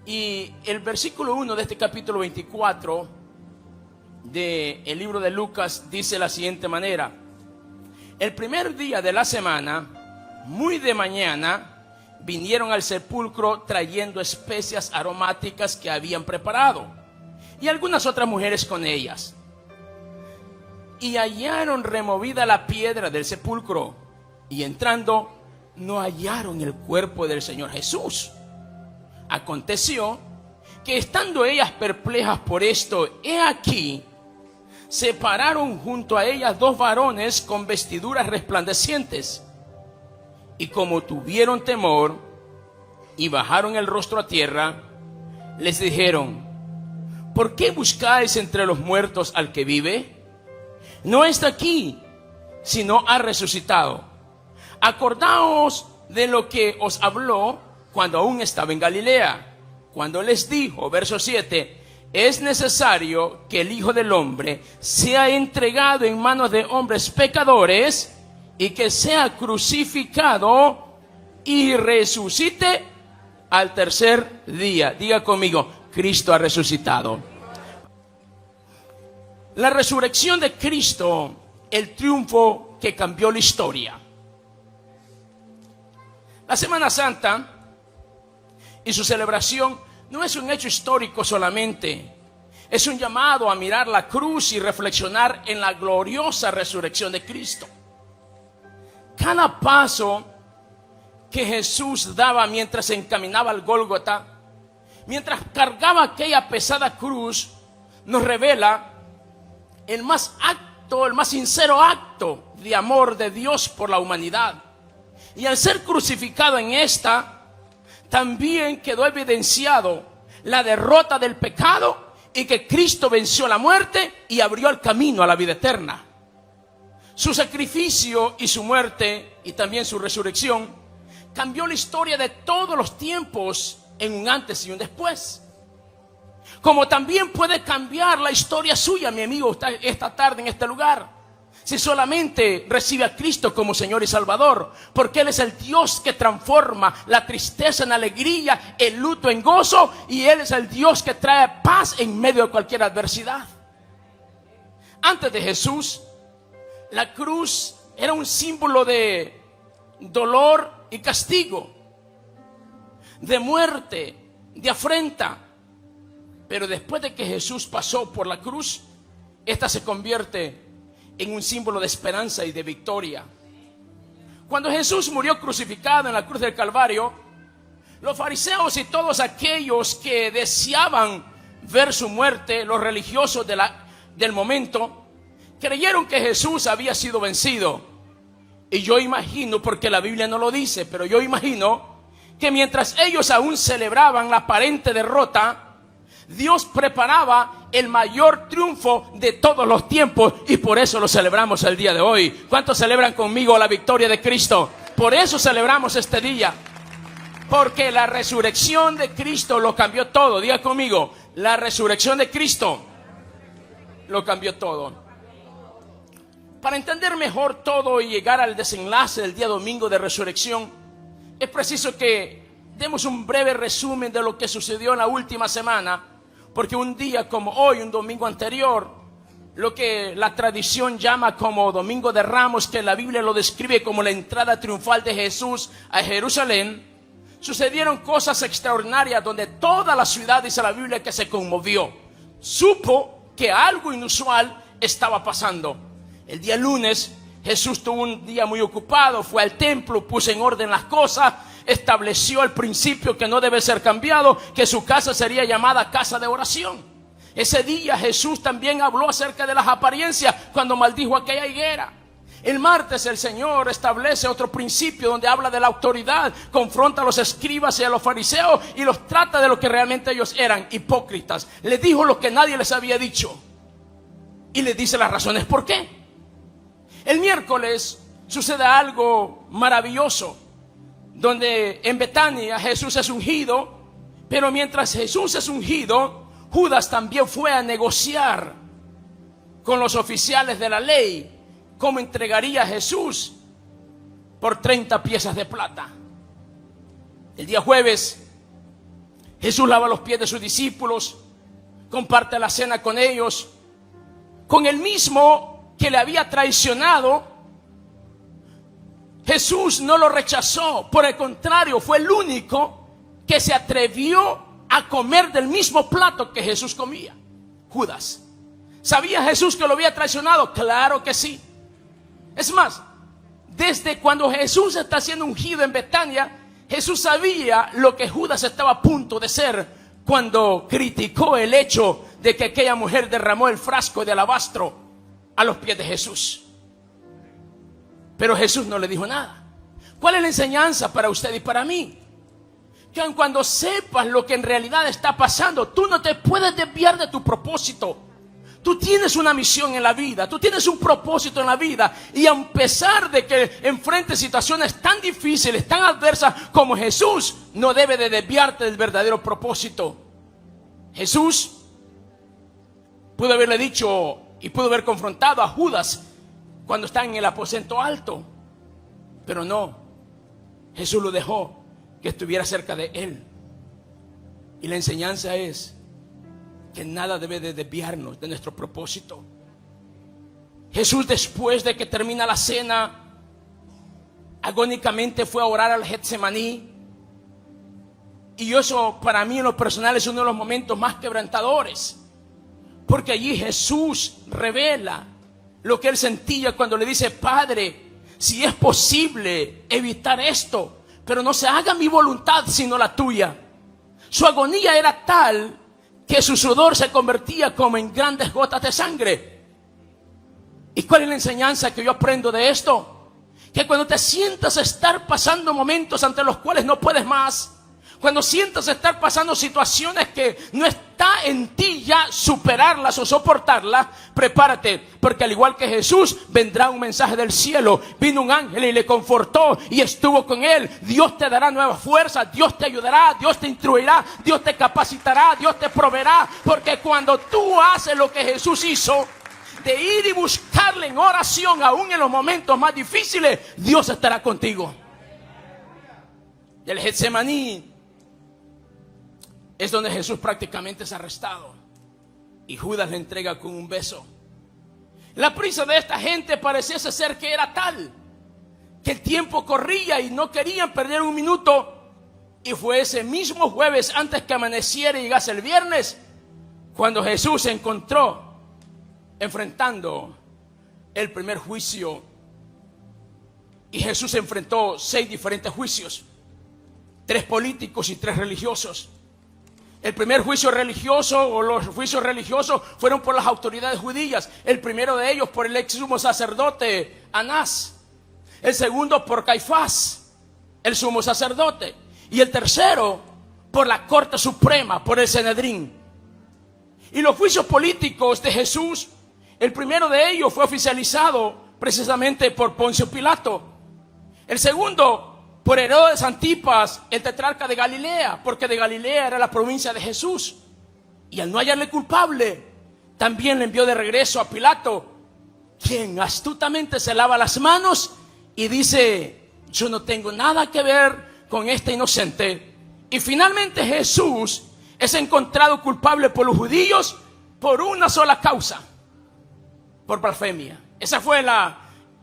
Y el versículo 1 de este capítulo 24 del libro de Lucas dice de la siguiente manera: el primer día de la semana, muy de mañana, vinieron al sepulcro trayendo especias aromáticas que habían preparado, y algunas otras mujeres con ellas. Y hallaron removida la piedra del sepulcro, y entrando, no hallaron el cuerpo del Señor Jesús. Aconteció que estando ellas perplejas por esto, he aquí, se pararon junto a ellas dos varones con vestiduras resplandecientes. Y como tuvieron temor y bajaron el rostro a tierra, les dijeron: ¿por qué buscáis entre los muertos al que vive? No está aquí, sino ha resucitado. Acordaos de lo que os habló cuando aún estaba en Galilea, cuando les dijo, verso 7, es necesario que el Hijo del Hombre sea entregado en manos de hombres pecadores y que sea crucificado y resucite al tercer día. Diga conmigo: Cristo ha resucitado. La resurrección de Cristo, el triunfo que cambió la historia. La Semana Santa y su celebración no es un hecho histórico solamente, es un llamado a mirar la cruz y reflexionar en la gloriosa resurrección de Cristo. Cada paso que Jesús daba mientras se encaminaba al Gólgota, mientras cargaba aquella pesada cruz, nos revela el más sincero acto de amor de Dios por la humanidad. Y al ser crucificado en esta, también quedó evidenciado la derrota del pecado y que Cristo venció la muerte y abrió el camino a la vida eterna. Su sacrificio y su muerte y también su resurrección cambió la historia de todos los tiempos en un antes y un después. Como también puede cambiar la historia suya, mi amigo, esta tarde en este lugar, si solamente recibe a Cristo como Señor y Salvador, porque Él es el Dios que transforma la tristeza en alegría, el luto en gozo, y Él es el Dios que trae paz en medio de cualquier adversidad. Antes de Jesús, la cruz era un símbolo de dolor y castigo, de muerte, de afrenta. Pero después de que Jesús pasó por la cruz, esta se convierte en un símbolo de esperanza y de victoria. Cuando Jesús murió crucificado en la cruz del Calvario, los fariseos y todos aquellos que deseaban ver su muerte, los religiosos del momento, creyeron que Jesús había sido vencido. Y yo imagino, porque la Biblia no lo dice, pero yo imagino que mientras ellos aún celebraban la aparente derrota, Dios preparaba el mayor triunfo de todos los tiempos, y por eso lo celebramos el día de hoy. ¿Cuántos celebran conmigo la victoria de Cristo? Por eso celebramos este día, porque la resurrección de Cristo lo cambió todo. Diga conmigo: la resurrección de Cristo lo cambió todo. Para entender mejor todo y llegar al desenlace del día domingo de resurrección, es preciso que demos un breve resumen de lo que sucedió en la última semana. Porque un día como hoy, un domingo anterior, lo que la tradición llama como Domingo de Ramos, que la Biblia lo describe como la entrada triunfal de Jesús a Jerusalén, sucedieron cosas extraordinarias donde toda la ciudad, dice la Biblia, que se conmovió. Supo que algo inusual estaba pasando. El día lunes, Jesús tuvo un día muy ocupado, fue al templo, puso en orden las cosas, estableció el principio que no debe ser cambiado, que su casa sería llamada casa de oración. Ese día Jesús también habló acerca de las apariencias cuando maldijo aquella higuera. El martes el Señor establece otro principio donde habla de la autoridad, confronta a los escribas y a los fariseos y los trata de lo que realmente ellos eran, hipócritas. Les dijo lo que nadie les había dicho y les dice las razones por qué. El miércoles sucede algo maravilloso, donde en Betania Jesús es ungido, pero mientras Jesús es ungido, Judas también fue a negociar con los oficiales de la ley cómo entregaría a Jesús por 30 piezas de plata. El día jueves, Jesús lava los pies de sus discípulos, comparte la cena con ellos, con el mismo que le había traicionado. Jesús no lo rechazó, por el contrario, fue el único que se atrevió a comer del mismo plato que Jesús comía. Judas. ¿Sabía Jesús que lo había traicionado? Claro que sí. Es más, desde cuando Jesús está siendo ungido en Betania, Jesús sabía lo que Judas estaba a punto de ser cuando criticó el hecho de que aquella mujer derramó el frasco de alabastro a los pies de Jesús. Pero Jesús no le dijo nada. ¿Cuál es la enseñanza para usted y para mí? Que aun cuando sepas lo que en realidad está pasando, tú no te puedes desviar de tu propósito. Tú tienes una misión en la vida, tú tienes un propósito en la vida, y a pesar de que enfrentes situaciones tan difíciles, tan adversas como Jesús, no debe de desviarte del verdadero propósito. Jesús pudo haberle dicho y pudo haber confrontado a Judas cuando está en el aposento alto, pero no. Jesús lo dejó que estuviera cerca de él. Y la enseñanza es que nada debe de desviarnos de nuestro propósito. Jesús, después de que termina la cena, agónicamente fue a orar al Getsemaní. Y eso para mí en lo personal es uno de los momentos más quebrantadores, porque allí Jesús revela lo que él sentía cuando le dice: Padre, si es posible evitar esto, pero no se haga mi voluntad sino la tuya. Su agonía era tal que su sudor se convertía como en grandes gotas de sangre. ¿Y cuál es la enseñanza que yo aprendo de esto? Que cuando te sientas estar pasando momentos ante los cuales no puedes más, cuando sientas estar pasando situaciones que no está en ti ya superarlas o soportarlas, prepárate, porque al igual que Jesús, vendrá un mensaje del cielo. Vino un ángel y le confortó y estuvo con él. Dios te dará nuevas fuerzas, Dios te ayudará, Dios te instruirá, Dios te capacitará, Dios te proveerá. Porque cuando tú haces lo que Jesús hizo, de ir y buscarle en oración, aún en los momentos más difíciles, Dios estará contigo. El Getsemaní es donde Jesús prácticamente es arrestado y Judas le entrega con un beso. La prisa de esta gente pareciese ser que era tal que el tiempo corría y no querían perder un minuto. Y fue ese mismo jueves, antes que amaneciera y llegase el viernes, cuando Jesús se encontró enfrentando el primer juicio. Y Jesús enfrentó 6 diferentes juicios, 3 políticos y 3 religiosos. El primer juicio religioso, o los juicios religiosos, fueron por las autoridades judías. El primero de ellos por el ex sumo sacerdote Anás. El segundo por Caifás, el sumo sacerdote. Y el tercero por la Corte Suprema, por el Sanedrín. Y los juicios políticos de Jesús, el primero de ellos fue oficializado precisamente por Poncio Pilato. El segundo por Herodes Antipas, el tetrarca de Galilea, porque de Galilea era la provincia de Jesús. Y al no hallarle culpable, también le envió de regreso a Pilato, quien astutamente se lava las manos y dice: yo no tengo nada que ver con este inocente. Y finalmente Jesús es encontrado culpable por los judíos por una sola causa: por blasfemia. Ese fue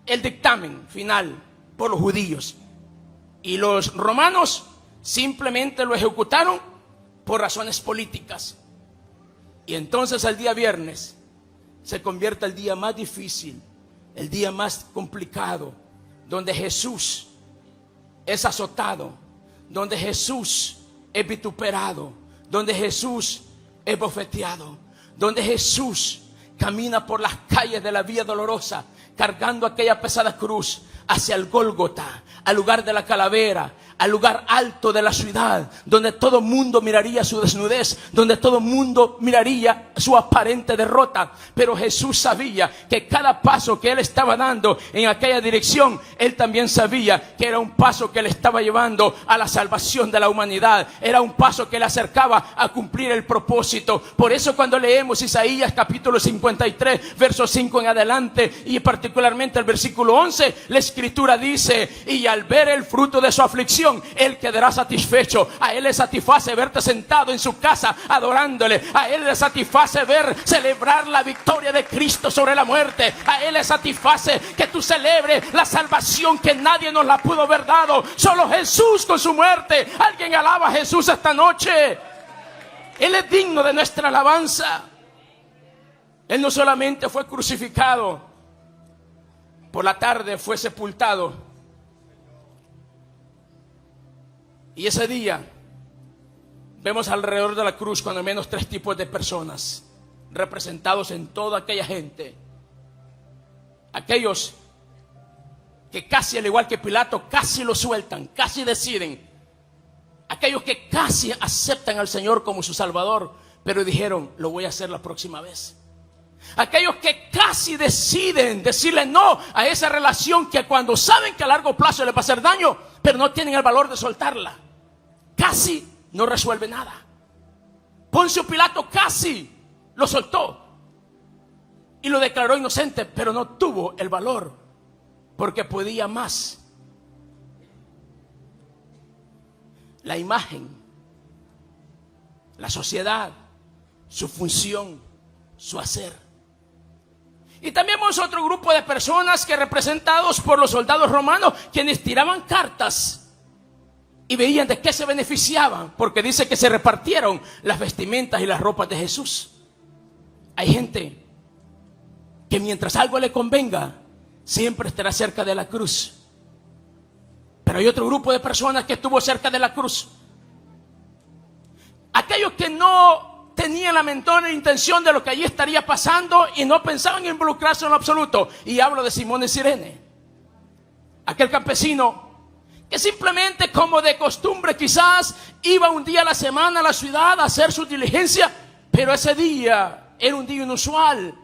el dictamen final por los judíos. Y los romanos simplemente lo ejecutaron por razones políticas. Y entonces el día viernes se convierte el día más difícil, el día más complicado, donde Jesús es azotado, donde Jesús es vituperado, donde Jesús es bofeteado, donde Jesús camina por las calles de la Vía Dolorosa, cargando aquella pesada cruz hacia el Gólgota, al lugar de la calavera, al lugar alto de la ciudad, donde todo mundo miraría su desnudez, donde todo mundo miraría su aparente derrota. Pero Jesús sabía que cada paso que él estaba dando en aquella dirección, él también sabía que era un paso que le estaba llevando a la salvación de la humanidad. Era un paso que le acercaba a cumplir el propósito. Por eso cuando leemos Isaías capítulo 53, verso 5 en adelante, y particularmente el versículo 11, la escritura dice: y al ver el fruto de su aflicción, resurrección, Él quedará satisfecho. A Él le satisface verte sentado en su casa adorándole. A Él le satisface celebrar la victoria de Cristo sobre la muerte. A Él le satisface que tú celebres la salvación que nadie nos la pudo haber dado, solo Jesús con su muerte. Alguien alaba a Jesús esta noche. Él es digno de nuestra alabanza. Él no solamente fue crucificado, por la tarde fue sepultado. Y ese día vemos alrededor de la cruz cuando menos 3 tipos de personas representados en toda aquella gente. Aquellos que casi, al igual que Pilato, casi lo sueltan, casi deciden. Aquellos que casi aceptan al Señor como su Salvador, pero dijeron, lo voy a hacer la próxima vez. Aquellos que casi deciden decirle no a esa relación que cuando saben que a largo plazo les va a hacer daño, pero no tienen el valor de soltarla. Casi no resuelve nada. Poncio Pilato casi lo soltó y lo declaró inocente, pero no tuvo el valor porque podía más. La imagen, la sociedad, su función, su hacer. Y también vemos otro grupo de personas que, representados por los soldados romanos, quienes tiraban cartas y veían de qué se beneficiaban, porque dice que se repartieron las vestimentas y las ropas de Jesús. Hay gente que mientras algo le convenga, siempre estará cerca de la cruz. Pero hay otro grupo de personas que estuvo cerca de la cruz. Aquellos que no tenían la menor intención de lo que allí estaría pasando y no pensaban en involucrarse en lo absoluto. Y hablo de Simón de Cirene, aquel campesino que simplemente, como de costumbre, quizás iba un día a la semana a la ciudad a hacer su diligencia, pero ese día era un día inusual.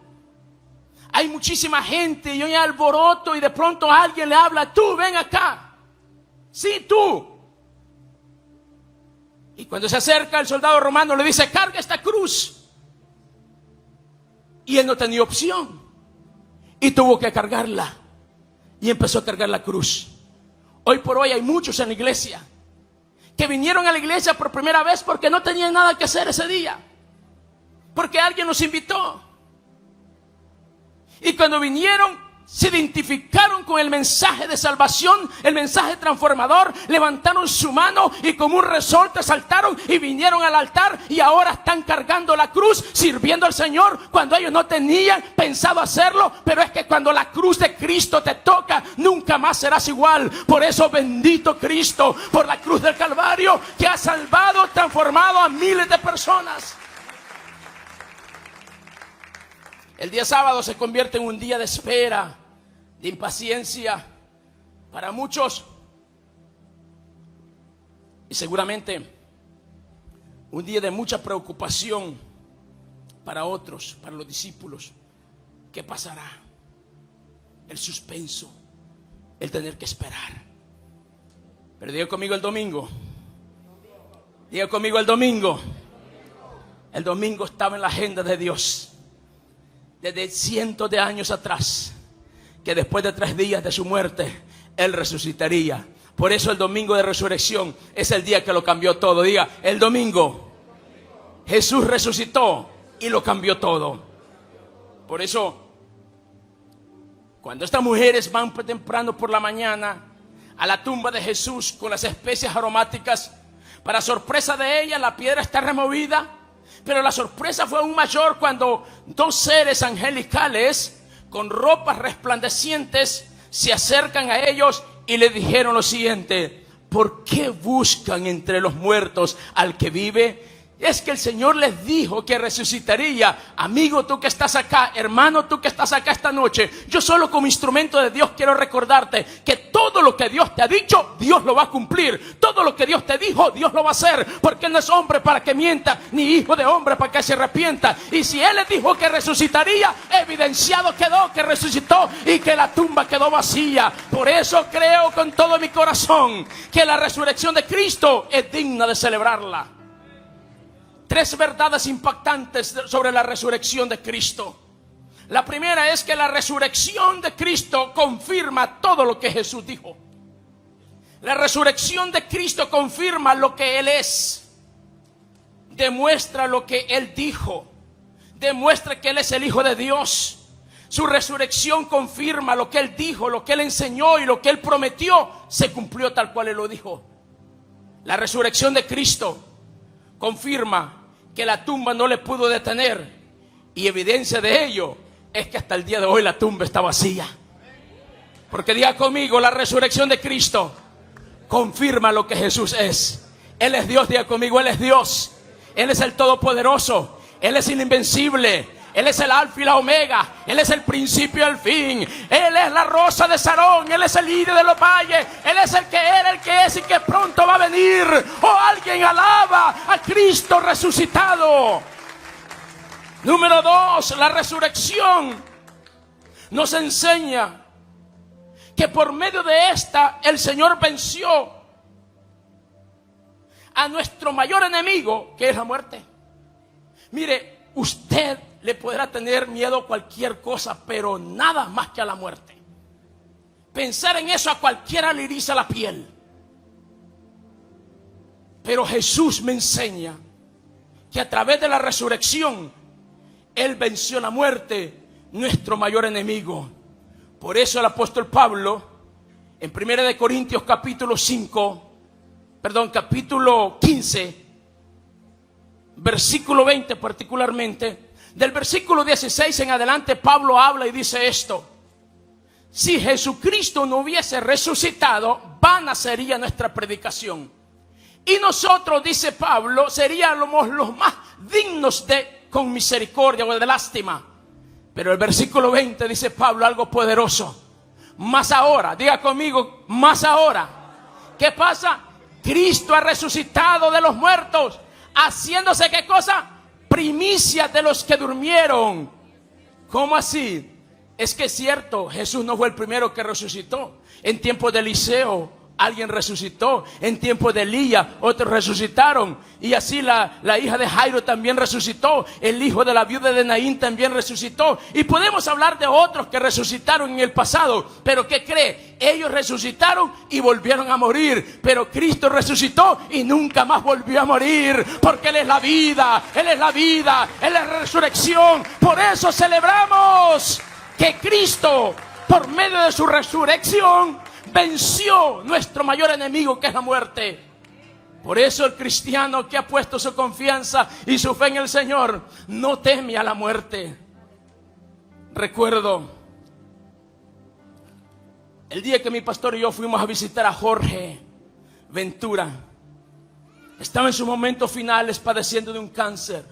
Hay muchísima gente y hay alboroto y de pronto alguien le habla, tú ven acá, sí, tú. Y cuando se acerca el soldado romano le dice, carga esta cruz. Y él no tenía opción y tuvo que cargarla. Y empezó a cargar la cruz. Hoy por hoy hay muchos en la iglesia que vinieron a la iglesia por primera vez porque no tenían nada que hacer ese día, porque alguien los invitó. Y cuando vinieron, se identificaron con el mensaje de salvación, el mensaje transformador, levantaron su mano y como un resorte saltaron y vinieron al altar y ahora están cargando la cruz, sirviendo al Señor cuando ellos no tenían pensado hacerlo. Pero es que cuando la cruz de Cristo te toca, nunca más serás igual. Por eso bendito Cristo por la cruz del Calvario, que ha salvado, transformado a miles de personas. El día sábado se convierte en un día de espera, de impaciencia para muchos y seguramente un día de mucha preocupación para otros, para los discípulos. ¿Qué pasará? El suspenso, el tener que esperar. Pero diga conmigo el domingo. Diga conmigo el domingo. El domingo estaba en la agenda de Dios desde cientos de años atrás, que después de 3 días de su muerte, Él resucitaría. Por eso el domingo de resurrección es el día que lo cambió todo. Diga, el domingo Jesús resucitó y lo cambió todo. Por eso, cuando estas mujeres van temprano por la mañana a la tumba de Jesús con las especias aromáticas, para sorpresa de ellas, la piedra está removida. Pero la sorpresa fue aún mayor cuando 2 seres angelicales con ropas resplandecientes se acercan a ellos y le dijeron lo siguiente: ¿por qué buscan entre los muertos al que vive? Es que el Señor les dijo que resucitaría. Amigo, tú que estás acá, hermano, tú que estás acá esta noche, yo solo como instrumento de Dios quiero recordarte que todo lo que Dios te ha dicho, Dios lo va a cumplir. Todo lo que Dios te dijo, Dios lo va a hacer, porque no es hombre para que mienta, ni hijo de hombre para que se arrepienta. Y si Él les dijo que resucitaría, evidenciado quedó que resucitó y que la tumba quedó vacía. Por eso creo con todo mi corazón que la resurrección de Cristo es digna de celebrarla. 3 verdades impactantes sobre la resurrección de Cristo. La primera es que la resurrección de Cristo confirma todo lo que Jesús dijo. La resurrección de Cristo confirma lo que Él es, demuestra lo que Él dijo, demuestra que Él es el Hijo de Dios. Su resurrección confirma lo que Él dijo, lo que Él enseñó y lo que Él prometió se cumplió tal cual Él lo dijo. La resurrección de Cristo confirma que la tumba no le pudo detener, y evidencia de ello es que hasta el día de hoy la tumba está vacía. Porque diga conmigo, la resurrección de Cristo confirma lo que Jesús es. Él es Dios, diga conmigo, Él es Dios. Él es el Todopoderoso, Él es el invencible, Él es el alfa y la omega, Él es el principio y el fin. Él es la rosa de Sarón, Él es el líder de los valles, Él es el que era, el que es y que pronto va a venir. Oh, alguien alaba a Cristo resucitado. Número 2, la resurrección nos enseña que por medio de esta el Señor venció a nuestro mayor enemigo, que es la muerte. Mire, usted le podrá tener miedo a cualquier cosa, pero nada más que a la muerte. Pensar en eso a cualquiera le eriza la piel. Pero Jesús me enseña que a través de la resurrección Él venció la muerte, nuestro mayor enemigo. Por eso el apóstol Pablo, en 1 Corintios capítulo 15, versículo 20 particularmente, del versículo 16 en adelante, Pablo habla y dice esto: si Jesucristo no hubiese resucitado, vana sería nuestra predicación, y nosotros, dice Pablo, seríamos los más dignos de con misericordia o de lástima. Pero el versículo 20 dice Pablo algo poderoso: más ahora, diga conmigo, más ahora. ¿Qué pasa? Cristo ha resucitado de los muertos, haciéndose, ¿qué cosa? Primicia de los que durmieron. ¿Cómo así? Es que es cierto, Jesús no fue el primero que resucitó. En tiempos de Eliseo alguien resucitó, en tiempos de Elías otros resucitaron, y así la hija de Jairo también resucitó, el hijo de la viuda de Naín también resucitó, y podemos hablar de otros que resucitaron en el pasado. Pero ¿qué cree? Ellos resucitaron y volvieron a morir, pero Cristo resucitó y nunca más volvió a morir, porque Él es la vida, Él es la vida, Él es la resurrección. Por eso celebramos que Cristo, por medio de su resurrección, venció nuestro mayor enemigo, que es la muerte. Por eso el cristiano que ha puesto su confianza y su fe en el Señor no teme a la muerte. Recuerdo el día que mi pastor y yo fuimos a visitar a Jorge Ventura. Estaba en sus momentos finales padeciendo de un cáncer.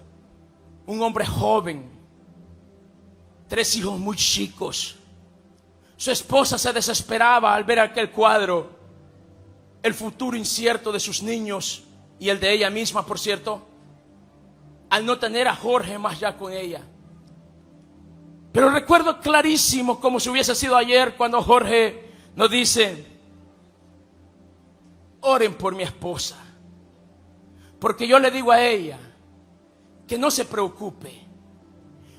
Un hombre joven, 3 hijos muy chicos. Su esposa se desesperaba al ver aquel cuadro, el futuro incierto de sus niños y el de ella misma, por cierto, al no tener a Jorge más ya con ella. Pero recuerdo clarísimo, como si hubiese sido ayer, cuando Jorge nos dice: oren por mi esposa, porque yo le digo a ella que no se preocupe.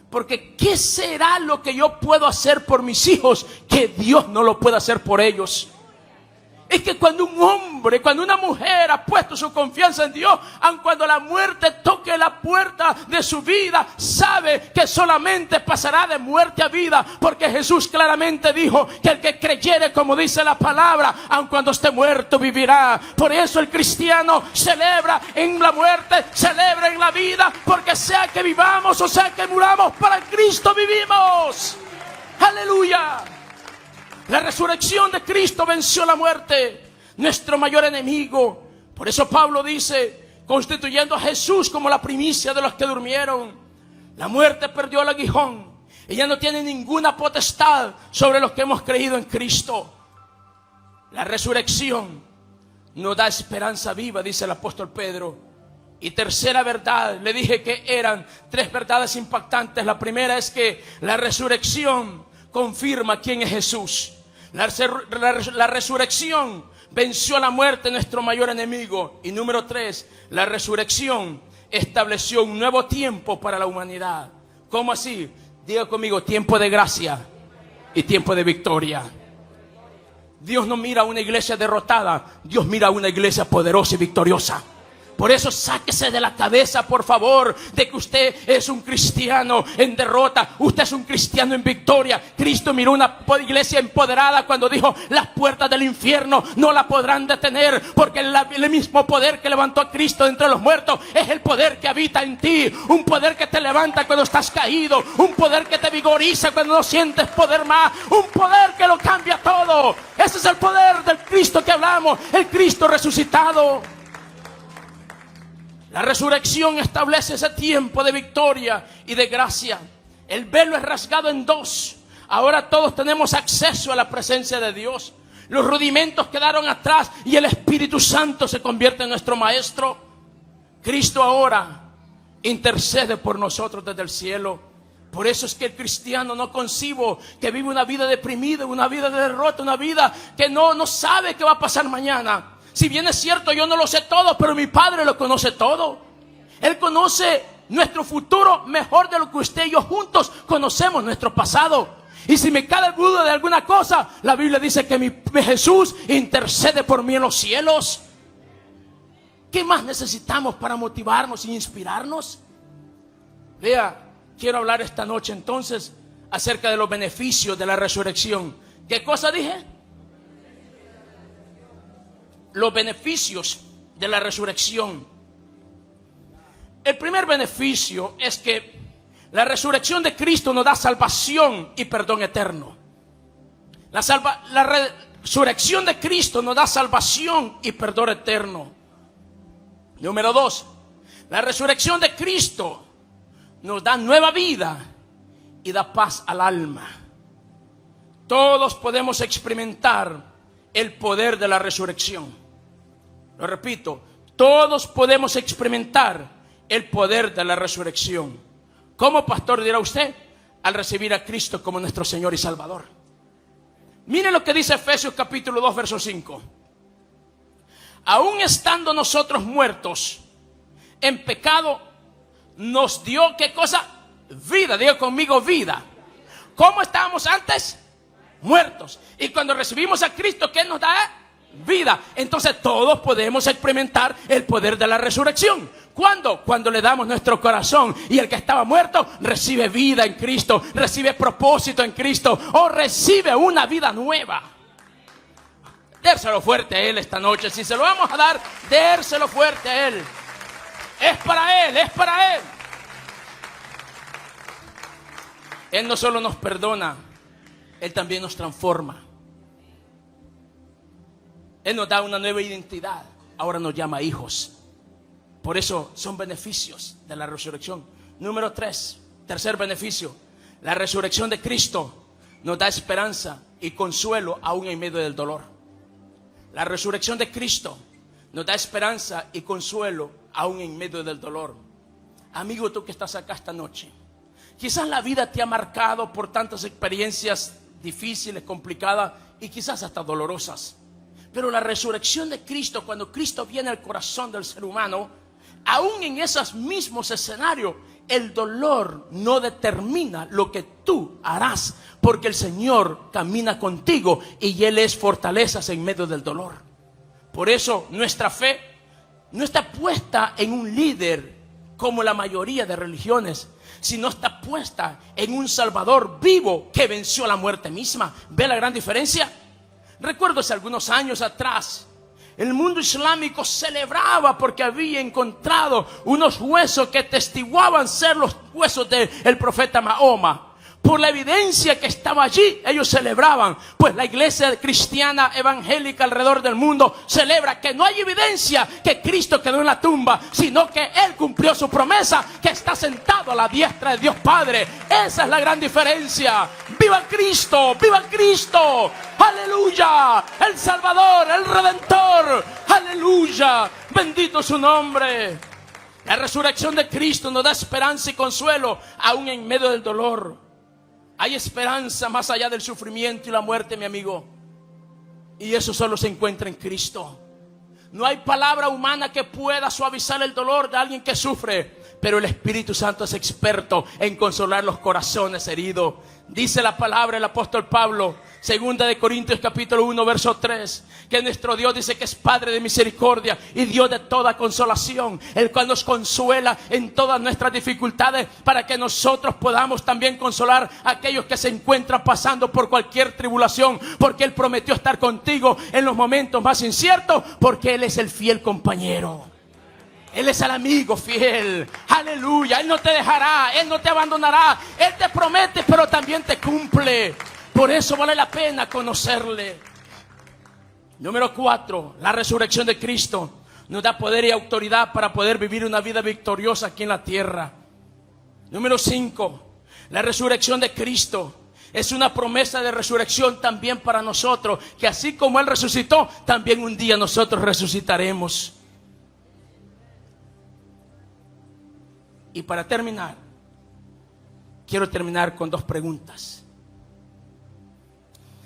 Porque ¿qué será lo que yo puedo hacer por mis hijos que Dios no lo pueda hacer por ellos? Es que cuando un hombre, cuando una mujer ha puesto su confianza en Dios, aun cuando la muerte toque la puerta de su vida, sabe que solamente pasará de muerte a vida, porque Jesús claramente dijo que el que creyere, como dice la palabra, aun cuando esté muerto vivirá. Por eso el cristiano celebra en la muerte, celebra en la vida, porque sea que vivamos o sea que muramos, para Cristo vivimos. Aleluya. La resurrección de Cristo venció la muerte, nuestro mayor enemigo. Por eso Pablo dice, constituyendo a Jesús como la primicia de los que durmieron: la muerte perdió el aguijón, ella no tiene ninguna potestad sobre los que hemos creído en Cristo. La resurrección nos da esperanza viva, dice el apóstol Pedro. Y tercera verdad, le dije que eran 3 verdades impactantes. La primera es que la resurrección confirma quién es Jesús. La resurrección venció la muerte, nuestro mayor enemigo. Y número 3, la resurrección estableció un nuevo tiempo para la humanidad. ¿Cómo así? Diga conmigo: tiempo de gracia y tiempo de victoria. Dios no mira a una iglesia derrotada, Dios mira a una iglesia poderosa y victoriosa. Por eso sáquese de la cabeza, por favor, de que usted es un cristiano en derrota. Usted es un cristiano en victoria. Cristo miró una iglesia empoderada cuando dijo: las puertas del infierno no la podrán detener, porque el mismo poder que levantó a Cristo de entre los muertos es el poder que habita en ti. Un poder que te levanta cuando estás caído, un poder que te vigoriza cuando no sientes poder más, un poder que lo cambia todo. Ese es el poder del Cristo que hablamos, el Cristo resucitado. La resurrección establece ese tiempo de victoria y de gracia. El velo es rasgado en dos. Ahora todos tenemos acceso a la presencia de Dios. Los rudimentos quedaron atrás y el Espíritu Santo se convierte en nuestro Maestro. Cristo ahora intercede por nosotros desde el cielo. Por eso es que el cristiano no concibe que vive una vida deprimida, una vida de derrota, una vida que no sabe qué va a pasar mañana. Si bien es cierto, yo no lo sé todo, pero mi Padre lo conoce todo. Él conoce nuestro futuro mejor de lo que usted y yo juntos conocemos nuestro pasado. Y si me cae duda de alguna cosa, la Biblia dice que mi Jesús intercede por mí en los cielos. ¿Qué más necesitamos para motivarnos e inspirarnos? Vea, quiero hablar esta noche entonces acerca de los beneficios de la resurrección. ¿Qué cosa dije? Los beneficios de la resurrección. El primer beneficio es que la resurrección de Cristo nos da salvación y perdón eterno. La resurrección de Cristo nos da salvación y perdón eterno. Número 2, la resurrección de Cristo nos da nueva vida y da paz al alma. Todos podemos experimentar el poder de la resurrección. Lo repito, todos podemos experimentar el poder de la resurrección. ¿Cómo, pastor, dirá usted? Al recibir a Cristo como nuestro Señor y Salvador. Mire lo que dice Efesios capítulo 2, verso 5. Aún estando nosotros muertos en pecado, nos dio, ¿qué cosa? Vida. Diga conmigo, vida. ¿Cómo estábamos antes? Muertos. Y cuando recibimos a Cristo, ¿qué nos da? Vida. Entonces todos podemos experimentar el poder de la resurrección. ¿Cuándo? Cuando le damos nuestro corazón y el que estaba muerto recibe vida en Cristo, recibe propósito en Cristo o recibe una vida nueva. Dérselo fuerte a Él esta noche. Si se lo vamos a dar, dérselo fuerte a Él. Es para Él, es para Él. Él no solo nos perdona, Él también nos transforma. Él nos da una nueva identidad. Ahora nos llama hijos. Por eso son beneficios de la resurrección. Número 3, tercer beneficio. La resurrección de Cristo nos da esperanza y consuelo aún en medio del dolor. La resurrección de Cristo nos da esperanza y consuelo aún en medio del dolor. Amigo, tú que estás acá esta noche, quizás la vida te ha marcado por tantas experiencias difíciles, complicadas y quizás hasta dolorosas. Pero la resurrección de Cristo, cuando Cristo viene al corazón del ser humano, aún en esos mismos escenarios, el dolor no determina lo que tú harás, porque el Señor camina contigo y Él es fortalezas en medio del dolor. Por eso nuestra fe no está puesta en un líder como la mayoría de religiones, sino está puesta en un Salvador vivo que venció la muerte misma. ¿Ve la gran diferencia? Recuerdo hace algunos años atrás, el mundo islámico celebraba porque había encontrado unos huesos que testiguaban ser los huesos del profeta Mahoma. Por la evidencia que estaba allí, ellos celebraban. Pues la iglesia cristiana evangélica alrededor del mundo celebra que no hay evidencia que Cristo quedó en la tumba, sino que Él cumplió su promesa, que está sentado a la diestra de Dios Padre. Esa es la gran diferencia. ¡Viva Cristo! ¡Viva Cristo! ¡Aleluya! El Salvador, el Redentor. ¡Aleluya! Bendito su nombre. La resurrección de Cristo nos da esperanza y consuelo aún en medio del dolor. Hay esperanza más allá del sufrimiento y la muerte, mi amigo. Y eso solo se encuentra en Cristo. No hay palabra humana que pueda suavizar el dolor de alguien que sufre. pero el Espíritu Santo es experto en consolar los corazones heridos. Dice la palabra del apóstol Pablo, 2 Corintios capítulo 1 verso 3, que nuestro Dios dice que es Padre de misericordia y Dios de toda consolación, el cual nos consuela en todas nuestras dificultades, para que nosotros podamos también consolar a aquellos que se encuentran pasando por cualquier tribulación, porque Él prometió estar contigo en los momentos más inciertos, porque Él es el fiel compañero. Él es el amigo fiel. Aleluya. Él no te dejará, Él no te abandonará. Él te promete, pero también te cumple. Por eso vale la pena conocerle. Número 4, la resurrección de Cristo nos da poder y autoridad para poder vivir una vida victoriosa aquí en la tierra. Número 5, la resurrección de Cristo es una promesa de resurrección también para nosotros, que así como Él resucitó, también un día nosotros resucitaremos. Y para terminar, quiero terminar con 2 preguntas.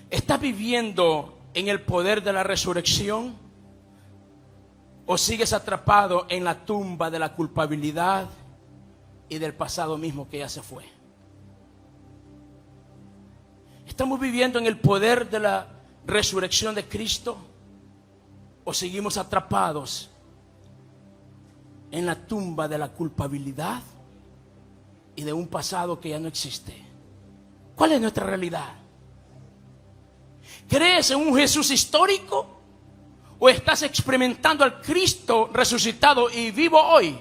¿Estás viviendo en el poder de la resurrección o sigues atrapado en la tumba de la culpabilidad y del pasado mismo que ya se fue? ¿Estamos viviendo en el poder de la resurrección de Cristo o seguimos atrapados en la tumba de la culpabilidad y de un pasado que ya no existe? ¿Cuál es nuestra realidad? ¿Crees en un Jesús histórico o estás experimentando al Cristo resucitado y vivo hoy?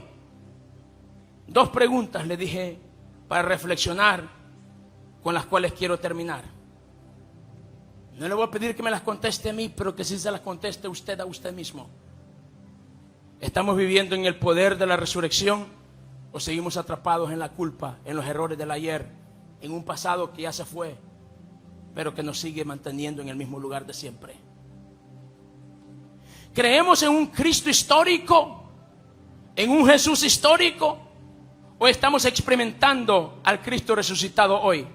2 preguntas le dije para reflexionar, con las cuales quiero terminar. No le voy a pedir que me las conteste a mí, pero que sí se las conteste usted a usted mismo. ¿Estamos viviendo en el poder de la resurrección o seguimos atrapados en la culpa, en los errores del ayer, en un pasado que ya se fue, pero que nos sigue manteniendo en el mismo lugar de siempre? ¿Creemos en un Cristo histórico, en un Jesús histórico, o estamos experimentando al Cristo resucitado hoy?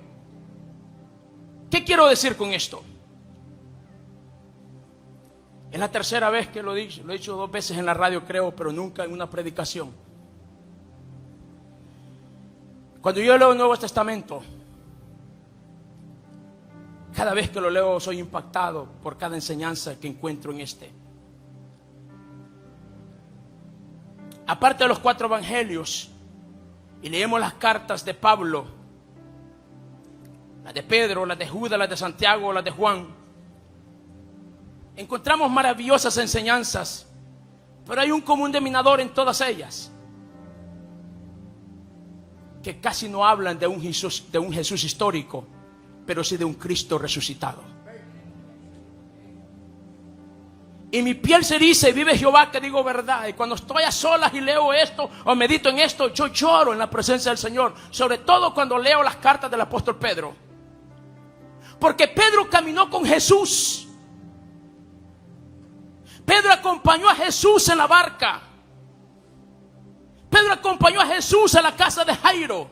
¿Qué quiero decir con esto? Es la tercera vez que lo he dicho 2 veces en la radio, creo, pero nunca en una predicación. Cuando yo leo el Nuevo Testamento, cada vez que lo leo soy impactado por cada enseñanza que encuentro en este. Aparte de los 4 evangelios, y leemos las cartas de Pablo, las de Pedro, las de Judas, las de Santiago, las de Juan, encontramos maravillosas enseñanzas, pero hay un común denominador en todas ellas, que casi no hablan de un Jesús histórico, pero sí de un Cristo resucitado. Y mi piel se eriza y vive Jehová que digo verdad. Y cuando estoy a solas y leo esto o medito en esto, yo lloro en la presencia del Señor, sobre todo cuando leo las cartas del apóstol Pedro, porque Pedro caminó con Jesús. Pedro acompañó a Jesús en la barca. Pedro acompañó a Jesús a la casa de Jairo.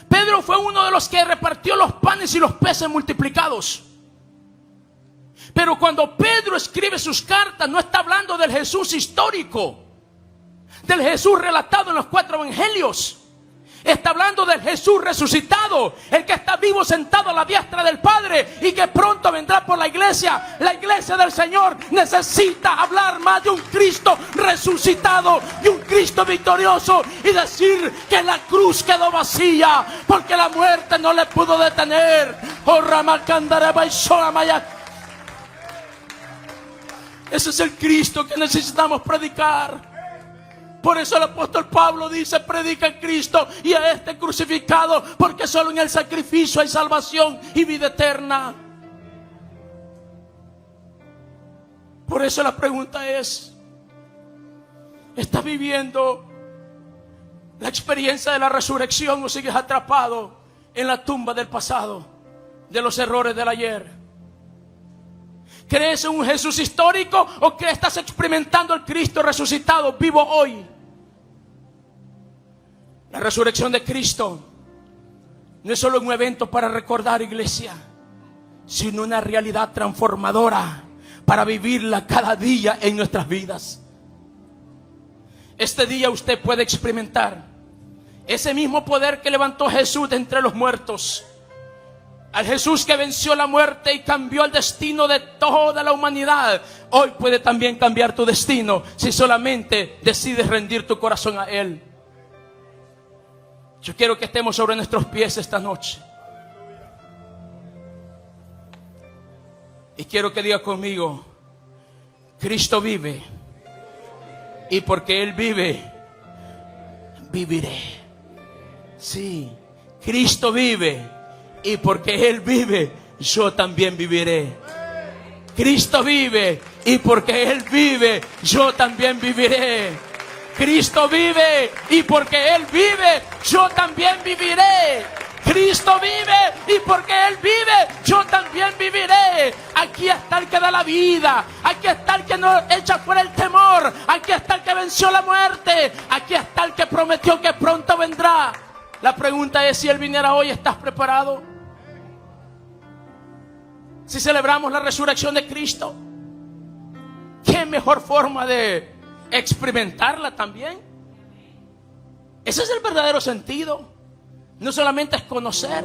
Pedro fue uno de los que repartió los panes y los peces multiplicados. Pero cuando Pedro escribe sus cartas, no está hablando del Jesús histórico, del Jesús relatado en los 4 evangelios. Está hablando del Jesús resucitado, el que está vivo sentado a la diestra del Padre y que pronto vendrá por la iglesia. La iglesia del Señor necesita hablar más de un Cristo resucitado y un Cristo victorioso, y decir que la cruz quedó vacía porque la muerte no le pudo detener. Oh, ese es el Cristo que necesitamos predicar. Por eso el apóstol Pablo dice: predica a Cristo y a este crucificado, porque solo en el sacrificio hay salvación y vida eterna. Por eso la pregunta es: ¿estás viviendo la experiencia de la resurrección o sigues atrapado en la tumba del pasado, de los errores del ayer? ¿Crees en un Jesús histórico o que estás experimentando el Cristo resucitado vivo hoy? La resurrección de Cristo no es solo un evento para recordar, iglesia, sino una realidad transformadora para vivirla cada día en nuestras vidas. este día usted puede experimentar ese mismo poder que levantó Jesús de entre los muertos. Al Jesús que venció la muerte y cambió el destino de toda la humanidad. Hoy puede también cambiar tu destino si solamente decides rendir tu corazón a Él. Yo quiero que estemos sobre nuestros pies esta noche. Y quiero que diga conmigo: Cristo vive. Y porque Él vive, viviré. Sí, Cristo vive. Y porque Él vive, yo también viviré. Cristo vive. Y porque Él vive, yo también viviré. Cristo vive. Y porque Él vive, yo también viviré. Cristo vive. Y porque Él vive, yo también viviré. Aquí está el que da la vida. Aquí está el que nos echa fuera el temor. Aquí está el que venció la muerte. Aquí está el que prometió que pronto vendrá. La pregunta es: si Él viniera hoy, ¿estás preparado? Si celebramos la resurrección de Cristo, ¿qué mejor forma de experimentarla también? Ese es el verdadero sentido. No solamente es conocer,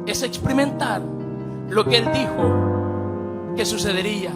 es experimentar lo que Él dijo que sucedería.